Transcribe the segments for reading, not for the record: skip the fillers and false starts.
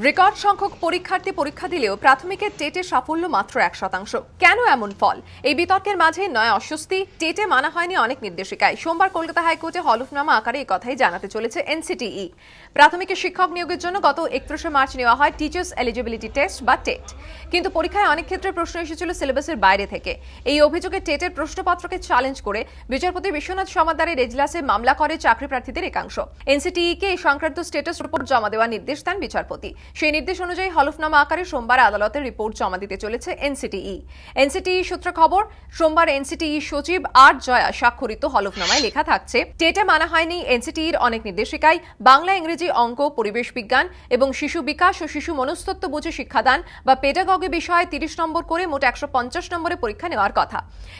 Record সংখ্যক পরীক্ষার্থী পরীক্ষা দিলেও প্রাথমিকের টেটে সাফল্য মাত্র 1%। কেন এমন ফল? এই বিতর্কের মাঝে নয় অস্বস্তি, টেটে মানা হয়নি অনেক নির্দেশিকায়। সোমবার কলকাতা হাইকোর্টে হলফনামা আকারে এই কথাই জানাতে চলেছে এনসিটিই। প্রাথমিকের শিক্ষক নিয়োগের জন্য গত 31 মার্চ নেওয়া হয় টিচার্স এলিজিবিলিটি টেস্ট বা টেট, কিন্তু পরীক্ষায় অনেক ক্ষেত্রে প্রশ্ন এসেছিল সিলেবাসের বাইরে থেকে। এই অভিযোগে টেটের প্রশ্নপত্রকে চ্যালেঞ্জ করে বিচারপতি বিশ্বনাথ সমাদ্দারের এজলাসে মামলা করে চাকরি প্রার্থীদের একাংশ। এনসিটিইকে এই সংক্রান্ত স্ট্যাটাস রিপোর্ট জমা দেওয়ার নির্দেশ দেন বিচারপতি। সেই নির্দেশ অনুযায়ী হলফনামা আকারে সোমবার আদালতের রিপোর্ট জমা দিতে চলেছে এনসিটিই। এনসিটিই সূত্রে খবর, সোমবার এনসিটিই সচিব আর জয়া স্বাক্ষরিত হলফনামায় লেখা থাকছে, টেটে মানা হয়নি এনসিটিইর অনেক নির্দেশিকায় বাংলা, ইংরেজি, অঙ্ক, পরিবেশ বিজ্ঞান এবং শিশু বিকাশ ও শিশু মনস্তত্ত্ব বুঝে শিক্ষাদান বা পেডাগজি বিষয়ে 30 নম্বর করে মোট 150 নম্বরে পরীক্ষা নেওয়ার কথা,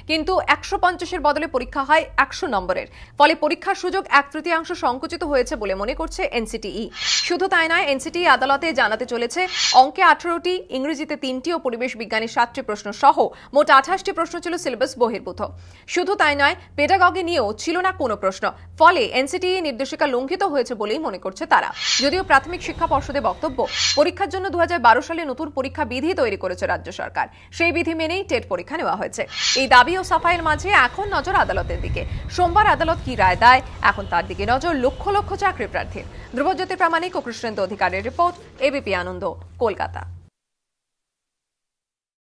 কিন্তু 150-এর বদলে পরীক্ষা হয় 100 নম্বরের। ফলে পরীক্ষার সুযোগ 1/3 সংকুচিত হয়েছে বলে মনে করছে এনসিটিই। শুধু তাই নয়, এনসিটিই আদালতে জানাতে চলেছে অঙ্কে 18টি, ইংরেজিতে 3টি ও পরিবেশ বিজ্ঞানে 7টি প্রশ্ন সহ মোট 28টি প্রশ্ন ছিল সিলেবাস বহির্ভূত। শুধু তাই নয়, পেডাগজি নিয়েও ছিল না কোনো প্রশ্ন। ফলে এনসিটিই নির্দেশিকা লঙ্ঘিত হয়েছে বলেই মনে করছে তারা। যদিও প্রাথমিক শিক্ষা পর্ষদের বক্তব্য, পরীক্ষার জন্য 2012 সালে নতুন পরীক্ষা বিধি তৈরি করেছে রাজ্য সরকার, সেই বিধি মেনেই টেট পরীক্ষা নেওয়া হয়েছে। এই দাবি ও সাফাইয়ের মাঝে এখন নজর আদালতের দিকে। সোমবার আদালত কি রায় দেয়, এখন তার দিকে নজর লক্ষ লক্ষ চাকরি প্রার্থীর। ধ্রুবজ্যোতি প্রামাণিক ও কৃষ্ণেন্দু অধিকারের রিপোর্ট, এবিপি আনন্দ, কলকাতা।